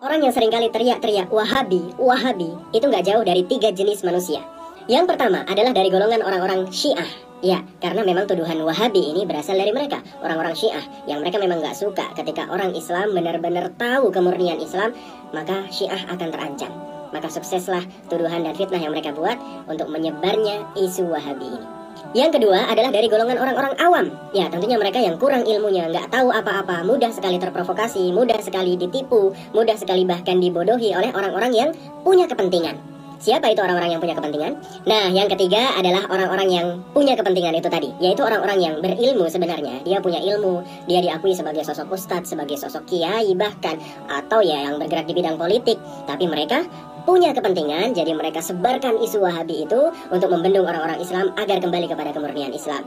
Orang yang seringkali teriak-teriak Wahabi, Wahabi, itu nggak jauh dari 3 jenis manusia. Yang pertama adalah dari golongan orang-orang Syiah. Ya, karena memang tuduhan Wahabi ini berasal dari mereka, orang-orang Syiah, yang mereka memang nggak suka ketika orang Islam benar-benar tahu kemurnian Islam, maka Syiah akan terancam. Maka sukseslah tuduhan dan fitnah yang mereka buat untuk menyebarnya isu Wahabi ini. Yang kedua adalah dari golongan orang-orang awam. Ya, tentunya mereka yang kurang ilmunya, nggak tahu apa-apa, mudah sekali terprovokasi, mudah sekali ditipu, mudah sekali bahkan dibodohi oleh orang-orang yang punya kepentingan. Siapa itu orang-orang yang punya kepentingan? Nah, yang ketiga adalah orang-orang yang punya kepentingan itu tadi, yaitu orang-orang yang berilmu sebenarnya. Dia punya ilmu, dia diakui sebagai sosok ustadz, sebagai sosok kiai bahkan, atau ya yang bergerak di bidang politik. Tapi mereka punya kepentingan, jadi mereka sebarkan isu Wahabi itu untuk membendung orang-orang Islam agar kembali kepada kemurnian Islam.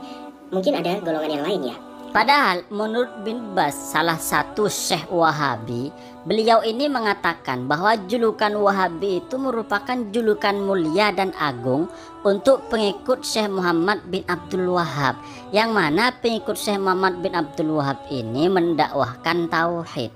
Mungkin ada golongan yang lain ya. Padahal menurut bin Baz, salah satu Syekh Wahabi, beliau ini mengatakan bahwa julukan Wahabi itu merupakan julukan mulia dan agung untuk pengikut Syekh Muhammad bin Abdul Wahab, yang mana pengikut Syekh Muhammad bin Abdul Wahab ini mendakwahkan tauhid.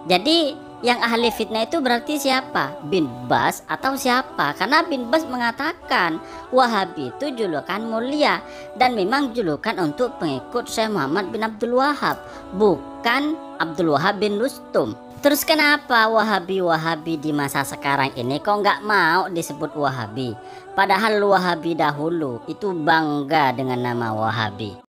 Jadi yang ahli fitnah itu berarti siapa? Bin Baz atau siapa? Karena bin Baz mengatakan Wahabi itu julukan mulia dan memang julukan untuk pengikut Syekh Muhammad bin Abdul Wahab, bukan Abdul Wahab bin Rustum. Terus kenapa Wahabi-Wahabi di masa sekarang ini kok nggak mau disebut Wahabi? Padahal Wahabi dahulu itu bangga dengan nama Wahabi.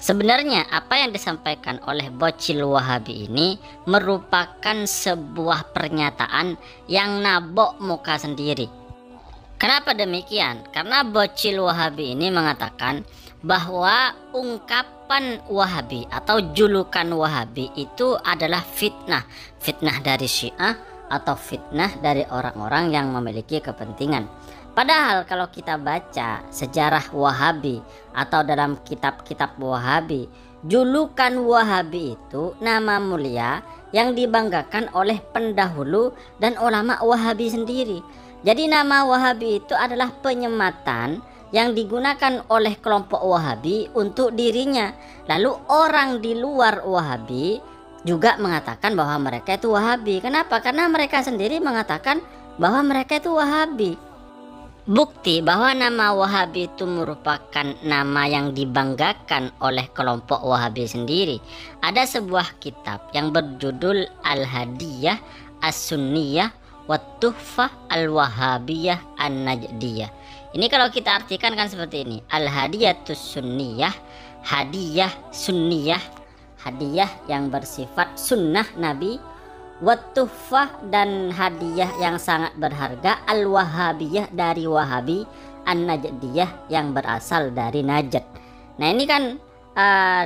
Sebenarnya apa yang disampaikan oleh bocil Wahabi ini merupakan sebuah pernyataan yang nabok muka sendiri. Kenapa demikian? Karena bocil Wahabi ini mengatakan bahwa ungkapan Wahabi atau julukan Wahabi itu adalah fitnah. Fitnah dari Syiah atau fitnah dari orang-orang yang memiliki kepentingan. Padahal kalau kita baca sejarah Wahabi atau dalam kitab-kitab Wahabi, julukan Wahabi itu nama mulia yang dibanggakan oleh pendahulu dan ulama Wahabi sendiri. Jadi nama Wahabi itu adalah penyematan yang digunakan oleh kelompok Wahabi untuk dirinya. Lalu orang di luar Wahabi juga mengatakan bahwa mereka itu Wahabi. Kenapa? Karena mereka sendiri mengatakan bahwa mereka itu Wahabi. Bukti bahwa nama Wahabi itu merupakan nama yang dibanggakan oleh kelompok Wahabi sendiri. Ada sebuah kitab yang berjudul Al-Hadiyah As-Sunniyah wa Tuhfah Al-Wahabiyah An-Najdiyah. Ini kalau kita artikan kan seperti ini. Al-Hadiyatus Sunniyah, hadiah sunniyah, hadiah yang bersifat sunnah Nabi. Watufah dan hadiah yang sangat berharga al-wahabiyah dari Wahabi, an-najdiyah yang berasal dari Najd. Nah ini kan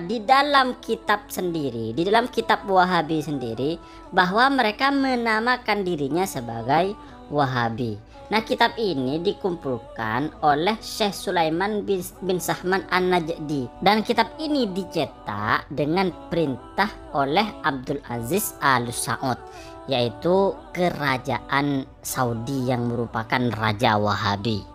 di dalam kitab sendiri, di dalam kitab Wahabi sendiri, bahwa mereka menamakan dirinya sebagai Wahabi. Nah kitab ini dikumpulkan oleh Syekh Sulaiman bin Sahman An-Najdi, dan kitab ini dicetak dengan perintah oleh Abdul Aziz Al Saud, yaitu kerajaan Saudi yang merupakan raja Wahabi.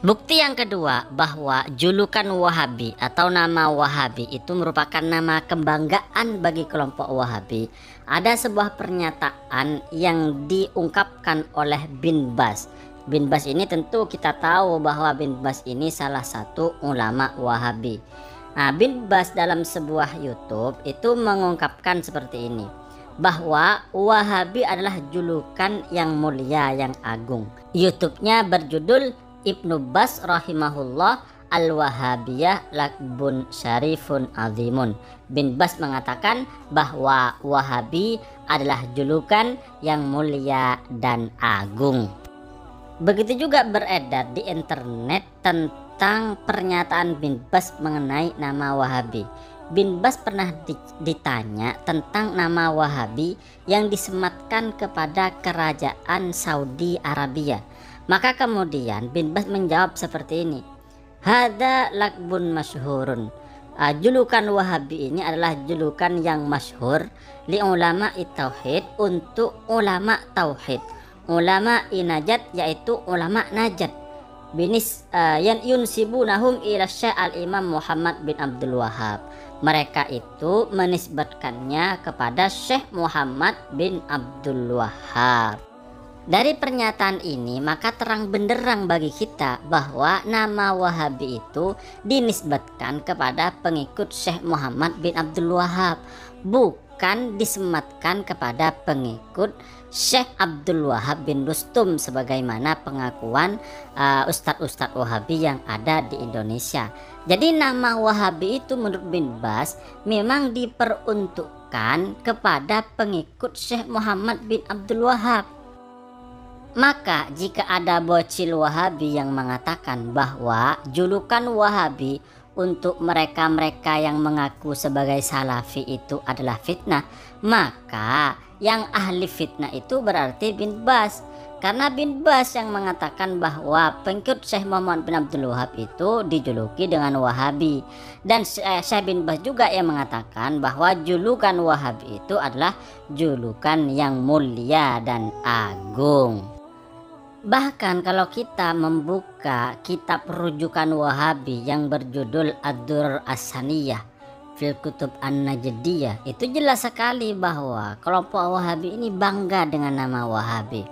Bukti yang kedua bahwa julukan Wahabi atau nama Wahabi itu merupakan nama kebanggaan bagi kelompok Wahabi. Ada sebuah pernyataan yang diungkapkan oleh bin Baz. Bin Baz ini tentu kita tahu bahwa bin Baz ini salah satu ulama Wahabi. Nah, bin Baz dalam sebuah YouTube itu mengungkapkan seperti ini, bahwa Wahabi adalah julukan yang mulia, yang agung. YouTube-nya berjudul Ibnu Baz rahimahullah Al-Wahabiyah Lakbun Syarifun Azimun. Bin Baz mengatakan bahwa Wahabi adalah julukan yang mulia dan agung. Begitu juga beredar di internet tentang pernyataan bin Baz mengenai nama Wahabi. Bin Baz pernah ditanya tentang nama Wahabi yang disematkan kepada kerajaan Saudi Arabia. Maka kemudian bin Baz menjawab seperti ini, hada lakbun masyhurun. Julukan Wahabi ini adalah julukan yang masyhur li ulama tauhid, untuk ulama tauhid. ulama Najd, yaitu ulama Najd, binis yan yunsibunahum ila Syekh al-Imam Muhammad bin Abdul Wahhab. Mereka itu menisbatkannya kepada Syekh Muhammad bin Abdul Wahhab. Dari pernyataan ini maka terang benderang bagi kita bahwa nama Wahabi itu dinisbatkan kepada pengikut Syekh Muhammad bin Abdul Wahhab, bukan disematkan kepada pengikut Syekh Abdul Wahhab bin Rustum sebagaimana pengakuan ustadz-ustadz Wahabi yang ada di Indonesia. Jadi nama Wahabi itu menurut bin Bas memang diperuntukkan kepada pengikut Syekh Muhammad bin Abdul Wahhab. Maka jika ada bocil Wahabi yang mengatakan bahwa julukan Wahabi untuk mereka-mereka yang mengaku sebagai Salafi itu adalah fitnah, maka yang ahli fitnah itu berarti bin Bas. Karena bin Bas yang mengatakan bahwa pengikut Syekh Muhammad bin Abdul Wahhab itu dijuluki dengan Wahabi. Dan Syekh bin Bas juga yang mengatakan bahwa julukan Wahabi itu adalah julukan yang mulia dan agung. Bahkan kalau kita membuka kitab rujukan Wahabi yang berjudul Ad-Durar As-Saniyah fil Kutub An-Najdiyah, itu jelas sekali bahwa kelompok Wahabi ini bangga dengan nama Wahabi.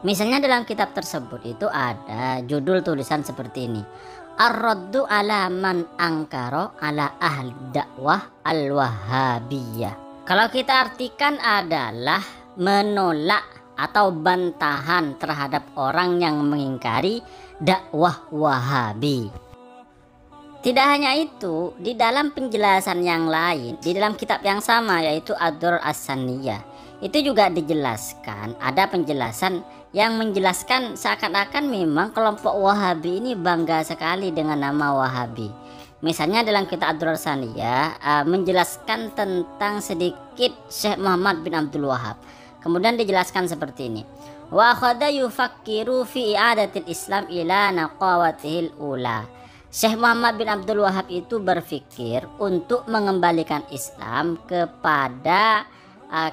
Misalnya dalam kitab tersebut itu ada judul tulisan seperti ini: Ar-Raddu ala man angkaro ala ahli dakwah al-Wahabiyah. Kalau kita artikan adalah menolak atau bantahan terhadap orang yang mengingkari dakwah Wahabi. Tidak hanya itu, di dalam penjelasan yang lain, di dalam kitab yang sama yaitu Ad-Durar As-Saniyah, itu juga dijelaskan, ada penjelasan yang menjelaskan seakan-akan memang kelompok Wahabi ini bangga sekali dengan nama Wahabi. Misalnya dalam kitab Ad-Durar As-Saniyah menjelaskan tentang sedikit Syekh Muhammad bin Abdul Wahhab. Kemudian dijelaskan seperti ini: wa khada yufakkiru fi i'adatil Islam ila naqawatihil ula. Syekh Muhammad bin Abdul Wahhab itu berpikir untuk mengembalikan Islam kepada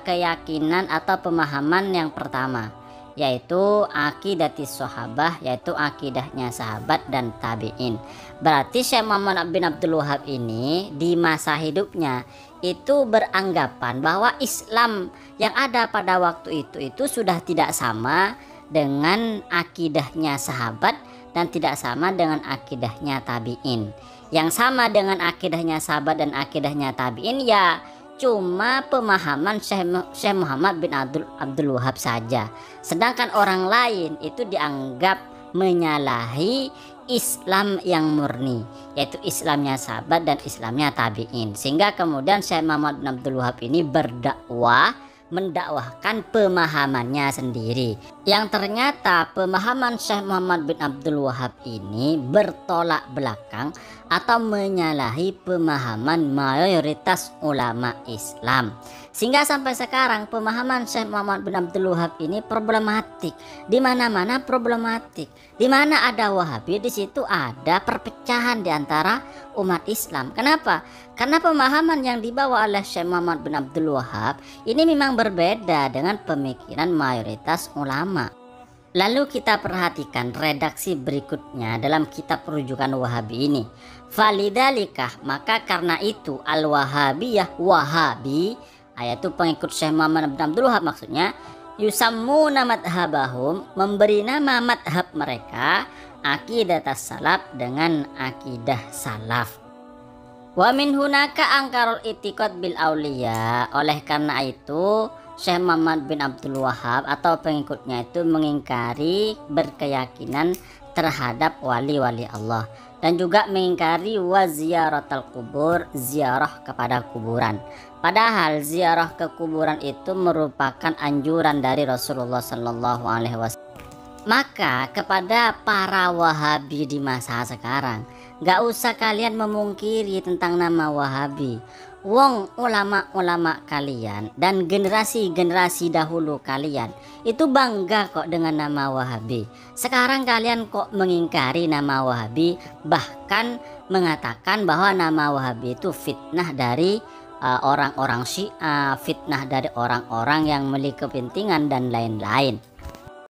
keyakinan atau pemahaman yang pertama, yaitu akidatis sahabah, yaitu akidahnya sahabat dan tabi'in. Berarti Syekh Muhammad bin Abdul Wahhab ini di masa hidupnya itu beranggapan bahwa Islam yang ada pada waktu itu sudah tidak sama dengan akidahnya sahabat dan tidak sama dengan akidahnya tabi'in. Yang sama dengan akidahnya sahabat dan akidahnya tabi'in ya cuma pemahaman Syekh Muhammad bin Abdul Wahhab saja. Sedangkan orang lain itu dianggap menyalahi Islam yang murni, yaitu Islamnya sahabat dan Islamnya tabi'in. Sehingga kemudian Syekh Muhammad bin Abdul Wahhab ini mendakwahkan pemahamannya sendiri, yang ternyata pemahaman Syekh Muhammad bin Abdul Wahhab ini bertolak belakang atau menyalahi pemahaman mayoritas ulama Islam. Sehingga sampai sekarang pemahaman Syekh Muhammad bin Abdul Wahhab ini problematik, di mana-mana problematik. Di mana ada Wahabi, di situ ada perpecahan di antara umat Islam. Kenapa? Karena pemahaman yang dibawa oleh Syekh Muhammad bin Abdul Wahhab ini memang berbeda dengan pemikiran mayoritas ulama. Lalu kita perhatikan redaksi berikutnya dalam kitab rujukan Wahabi ini. Falidzalikah, maka karena itu al-Wahabiyah, Wahabi, yaitu pengikut Syekh Muhammad bin Abdul Wahhab maksudnya, yusammuna madhabahum, memberi nama madhab mereka akidatas salaf, dengan akidah salaf. Wa min hunaka angkarul itiqad bil auliya, oleh karena itu Syekh Muhammad bin Abdul Wahhab atau pengikutnya itu mengingkari berkeyakinan terhadap wali-wali Allah, dan juga mengingkari wa ziyaratul kubur, ziarah kepada kuburan. Padahal ziarah ke kuburan itu merupakan anjuran dari Rasulullah Sallallahu Alaihi Wasallam. Maka kepada para Wahabi di masa sekarang, gak usah kalian memungkiri tentang nama Wahabi. Wong ulama-ulama kalian dan generasi-generasi dahulu kalian itu bangga kok dengan nama Wahabi. Sekarang kalian kok mengingkari nama Wahabi, bahkan mengatakan bahwa nama Wahabi itu fitnah dari orang-orang Syiah, fitnah dari orang-orang yang memiliki kepentingan dan lain-lain.